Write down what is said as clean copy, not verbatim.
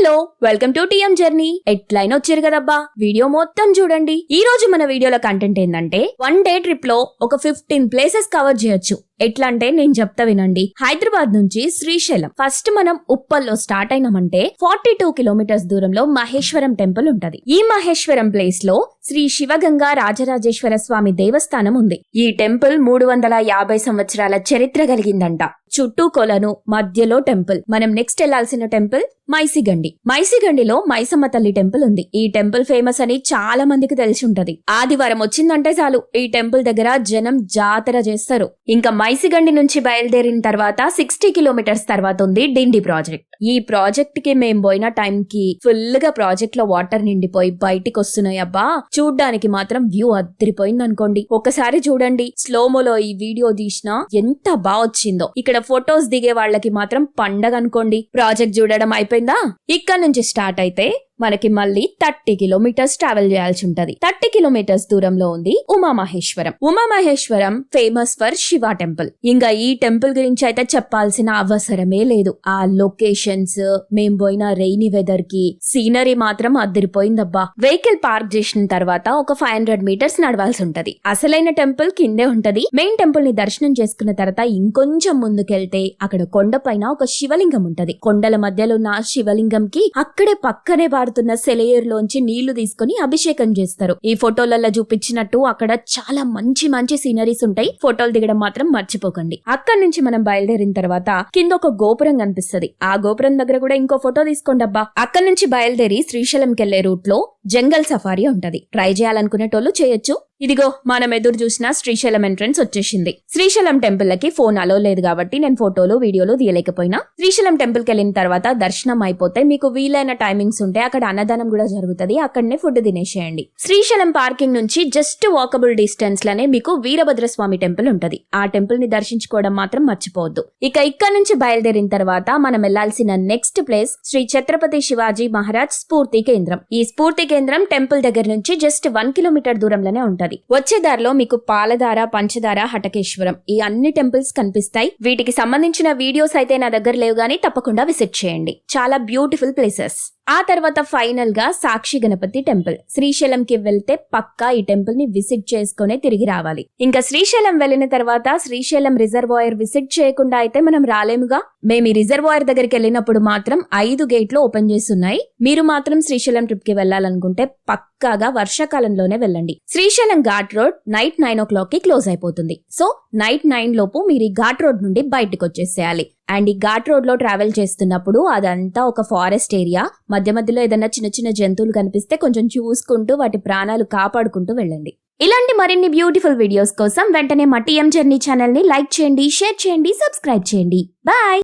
Hello, welcome to TM journey. ఎట్లయినా వచ్చారు కదబ్బా, వీడియో మొత్తం చూడండి. ఈ రోజు మన వీడియోలో కంటెంట్ ఏంటంటే, 1 డే ట్రిప్ లో ఒక 15 ప్లేసెస్ కవర్ చేయొచ్చు. ఎట్లా అంటే నేను చెప్తా వినండి. హైదరాబాద్ నుంచి శ్రీశైలం. ఫస్ట్ మనం ఉప్పల్లో స్టార్ట్ అయినామంటే 42 కిలోమీటర్స్ దూరంలో మహేశ్వరం టెంపుల్ ఉంటది. ఈ మహేశ్వరం ప్లేస్ లో శ్రీ శివగంగా రాజరాజేశ్వర స్వామి దేవస్థానం ఉంది. ఈ టెంపుల్ 350 సంవత్సరాల చరిత్ర కలిగిందంట. చుట్టూ కొలను, మధ్యలో టెంపుల్. మనం నెక్స్ట్ వెళ్లాల్సిన టెంపుల్ మైసిగండి. మైసిగండిలో మైసమ్మ తల్లి టెంపుల్ ఉంది. ఈ టెంపుల్ ఫేమస్ అని చాలా మందికి తెలిసి ఉంటది. ఆదివారం వచ్చిందంటే చాలు ఈ టెంపుల్ దగ్గర జనం జాతర చేస్తారు. ఇంకా మైసిగండి నుంచి బయలుదేరిన తర్వాత 60 కిలోమీటర్స్ తర్వాత ఉంది డిండి ప్రాజెక్ట్. ఈ ప్రాజెక్ట్ కి మేము పోయిన టైం కి ఫుల్ గా ప్రాజెక్ట్ లో వాటర్ నిండిపోయి బయటికి వస్తున్నాయి. అబ్బా, చూడ్డానికి మాత్రం వ్యూ అద్దరిపోయింది అనుకోండి. ఒకసారి చూడండి, స్లోమోలో ఈ వీడియో తీసినా ఎంత బాగా వచ్చిందో. ఇక్కడ ఫొటోస్ దిగే వాళ్ళకి మాత్రం పండగ అనుకోండి. ప్రాజెక్ట్ చూడడం అయిపోయిందా? ఇక్కడ నుంచి స్టార్ట్ అయితే మనకి మళ్ళీ 30 కిలోమీటర్స్ ట్రావెల్ చేయాల్సి ఉంటది. 30 కిలోమీటర్స్ దూరంలో ఉంది Umamaheswaram. Umamaheswaram famous for Shiva temple. ఇంకా ఈ టెంపుల్ గురించి అయితే చెప్పాల్సిన అవసరమే లేదు. ఆ లొకేషన్స్, మేం పోయిన రెయినీ వెదర్ కి సీనరీ మాత్రం అదిరిపోయిందబ్బా. వెహికల్ పార్క్ చేసిన తర్వాత ఒక 500 మీటర్స్ నడవాల్సి ఉంటది. అసలైన టెంపుల్ కిందే ఉంటది. మెయిన్ టెంపుల్ ని దర్శనం చేసుకున్న తర్వాత ఇంకొంచెం ముందుకెళ్తే అక్కడ కొండ పైన ఒక శివలింగం ఉంటది. కొండల మధ్యలో ఉన్న శివలింగం కి అక్కడే పక్కనే సెలయేరులోంచి నీళ్లు తీసుకుని అభిషేకం చేస్తారు. ఈ ఫోటోలలో చూపించినట్టు అక్కడ చాలా మంచి మంచి సీనరీస్ ఉంటాయి. ఫోటోలు దిగడం మాత్రం మర్చిపోకండి. అక్కడి నుంచి మనం బయలుదేరిన తర్వాత కింద ఒక గోపురం కనిపిస్తది. ఆ గోపురం దగ్గర కూడా ఇంకో ఫోటో తీసుకోండి అబ్బా. అక్కడి నుంచి బయలుదేరి శ్రీశైలంకి వెళ్లే రూట్ లో జంగల్ సఫారీ ఉంటది. ట్రై చేయాలనుకునేటోళ్ళు చేయొచ్చు. ఇదిగో మనం ఎదురు చూసిన శ్రీశైలం ఎంట్రన్స్ వచ్చేసింది. శ్రీశైలం టెంపుల్ లకి ఫోన్ అలో లేదు కాబట్టి నేను ఫోటోలు వీడియోలు తీయలేకపోయినా, శ్రీశైలం టెంపుల్ కి వెళ్ళిన తర్వాత దర్శనం అయిపోతే మీకు వీలైన టైమింగ్స్ ఉంటే అక్కడ అన్నదానం కూడా జరుగుతుంది. అక్కడనే ఫుడ్ తినేసేయండి. శ్రీశైలం పార్కింగ్ నుంచి జస్ట్ వాకబుల్ డిస్టెన్స్ లోనే మీకు వీరభద్రస్వామి టెంపుల్ ఉంటది. ఆ టెంపుల్ ని దర్శించుకోవడం మాత్రం మర్చిపోవద్దు. ఇక ఇక్కడ నుంచి బయలుదేరిన తర్వాత మనం వెళ్లాల్సిన నెక్స్ట్ ప్లేస్ శ్రీ ఛత్రపతి శివాజీ మహారాజ్ స్ఫూర్తి కేంద్రం. ఈ స్ఫూర్తి కేంద్రం టెంపుల్ దగ్గర నుంచి జస్ట్ 1 కిలోమీటర్ దూరంలోనే ఉంటది. వచ్చే దారిలో మీకు పాలధార, పంచదార, హటకేశ్వరం ఈ అన్ని టెంపుల్స్ కనిపిస్తాయి. వీటికి సంబంధించిన వీడియోస్ అయితే నా దగ్గర లేవు గానీ తప్పకుండా విజిట్ చేయండి. చాలా బ్యూటిఫుల్ ప్లేసెస్. ఆ తర్వాత ఫైనల్ గా సాక్షి గణపతి టెంపుల్. శ్రీశైలం కి వెళ్తే పక్కా ఈ టెంపుల్ ని విజిట్ చేసుకునే తిరిగి రావాలి. ఇంకా శ్రీశైలం వెళ్లిన తర్వాత శ్రీశైలం రిజర్వాయర్ విజిట్ చేయకుండా అయితే మనం రాలేముగా. మేము ఈ రిజర్వాయర్ దగ్గరికి వెళ్ళినప్పుడు మాత్రం 5 గేట్లు ఓపెన్ చేస్తున్నాయి. మీరు మాత్రం శ్రీశైలం ట్రిప్ కి వెళ్లాలనుకుంటే పక్కాగా వర్షాకాలంలోనే వెళ్ళండి. Srisailam ghat road night 9 o'clock కి క్లోజ్ అయిపోతుంది. సో నైట్ 9 లోపు మీరు ఈ ఘాట్ రోడ్ నుండి బయటకు వచ్చేసేయాలి. అండ్ ఈ ఘాట్ రోడ్ లో ట్రావెల్ చేస్తున్నప్పుడు అదంతా ఒక ఫారెస్ట్ ఏరియా. మధ్య మధ్యలో ఏదైనా చిన్న చిన్న జంతువులు కనిపిస్తే కొంచెం చూసుకుంటూ వాటి ప్రాణాలు కాపాడుకుంటూ వెళ్ళండి. ఇలాంటి మరిన్ని బ్యూటిఫుల్ వీడియోస్ కోసం వెంటనే మా టీఎం జర్నీ ఛానల్ ని లైక్ చేయండి, షేర్ చేయండి, సబ్స్క్రైబ్ చేయండి. బాయ్.